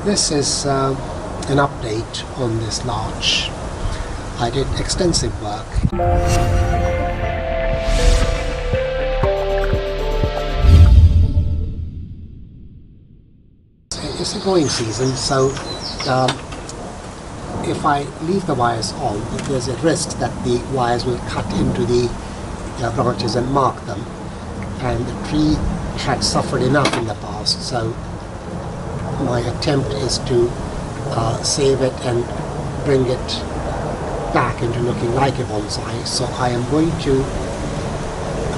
This is an update on this larch. I did extensive work. It's a growing season, so if I leave the wires on, there's a risk that the wires will cut into the branches and mark them. And the tree had suffered enough in the past, so my attempt is to save it and bring it back into looking like a bonsai. So I am going to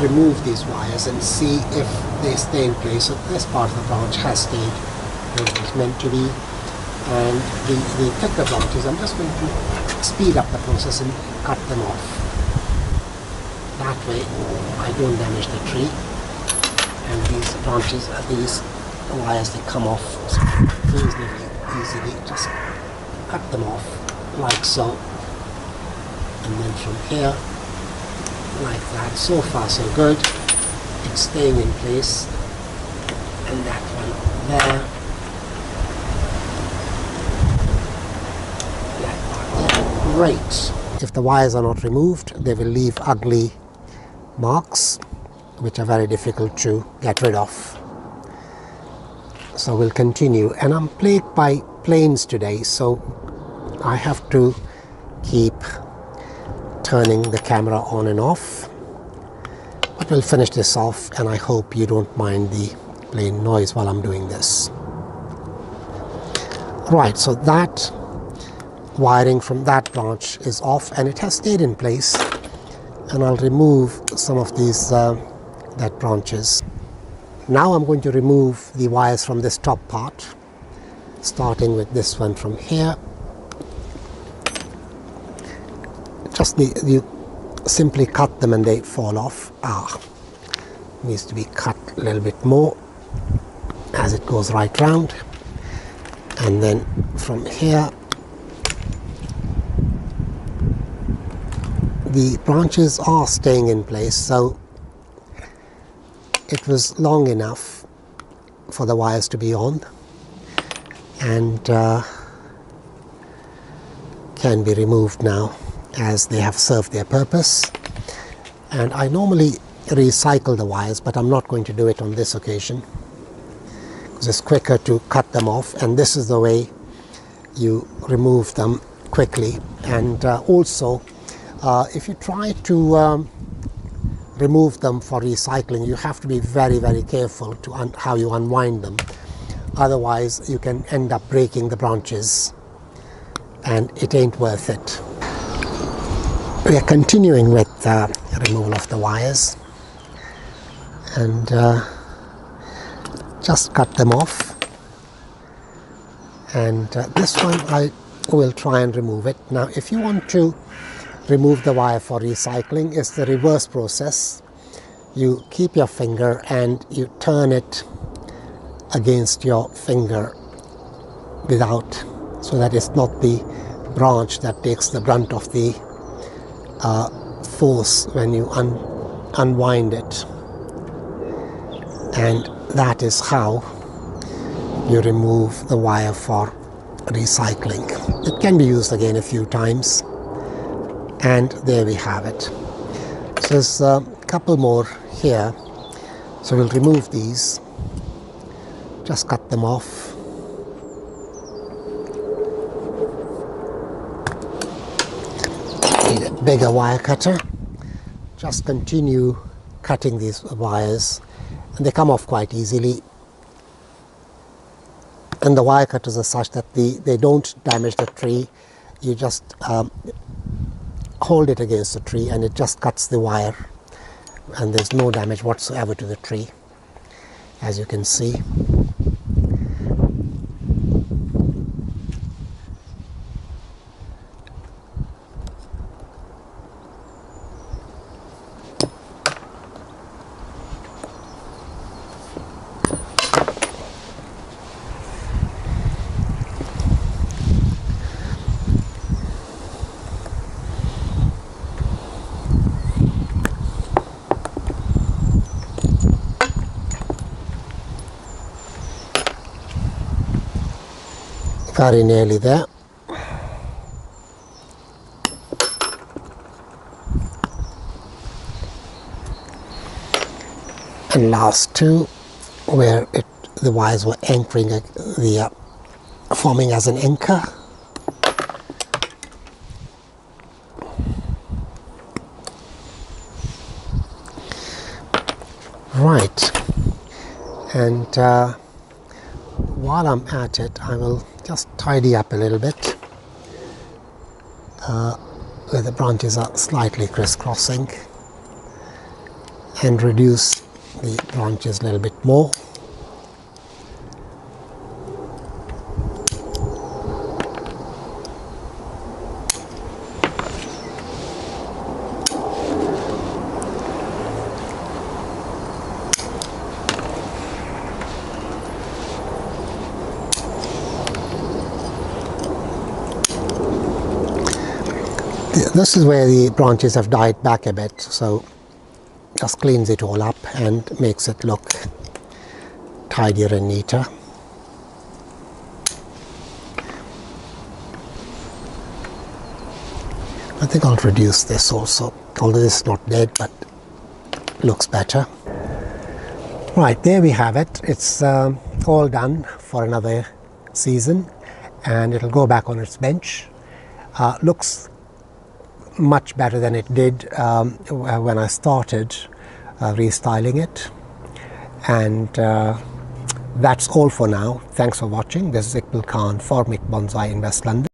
remove these wires and see if they stay in place. So this part of the branch has stayed where it was meant to be, and the thicker branches, I'm just going to speed up the process and cut them off. That way I don't damage the tree, and these branches, these wires, they come off easily. Just cut them off like so, and then from here like that. So far so good, it's staying in place. And that one there, that part there. Great. If the wires are not removed, they will leave ugly marks which are very difficult to get rid of. So we'll continue, and I'm plagued by planes today, so I have to keep turning the camera on and off. But we'll finish this off, and I hope you don't mind the plane noise while I'm doing this. Right, so that wiring from that branch is off, and it has stayed in place, and I'll remove some of these dead branches. Now I'm going to remove the wires from this top part, starting with this one from here. Just you simply cut them and they fall off. Needs to be cut a little bit more as it goes right round. And then from here, the branches are staying in place, so it was long enough for the wires to be on, and can be removed now as they have served their purpose. And I normally recycle the wires, but I'm not going to do it on this occasion because it's quicker to cut them off, and this is the way you remove them quickly. And also if you try to remove them for recycling, you have to be very, very careful to how you unwind them. Otherwise you can end up breaking the branches, and it ain't worth it. We are continuing with removal of the wires, and just cut them off. And this one I will try and remove it. Now if you want to remove the wire for recycling, it's the reverse process. You keep your finger and you turn it against your finger so that it's not the branch that takes the brunt of the force when you unwind it. And that is how you remove the wire for recycling. It can be used again a few times. And there we have it. So there's a couple more here, so we'll remove these, just cut them off. Need a bigger wire cutter. Just continue cutting these wires, and they come off quite easily. And the wire cutters are such that they don't damage the tree. You just hold it against the tree and it just cuts the wire, and there's no damage whatsoever to the tree, as you can see. Very nearly there. And last two, where the wires were anchoring forming as an anchor. Right, and while I'm at it, I will just tidy up a little bit where the branches are slightly crisscrossing, and reduce the branches a little bit more. This is where the branches have died back a bit, so just cleans it all up and makes it look tidier and neater. I think I'll reduce this also, although this is not dead, but looks better. Right, there we have it. It's all done for another season, and it'll go back on its bench. Looks much better than it did when I started restyling it. And that's all for now. Thanks for watching. This is Iqbal Khan for mikbonsai in West London.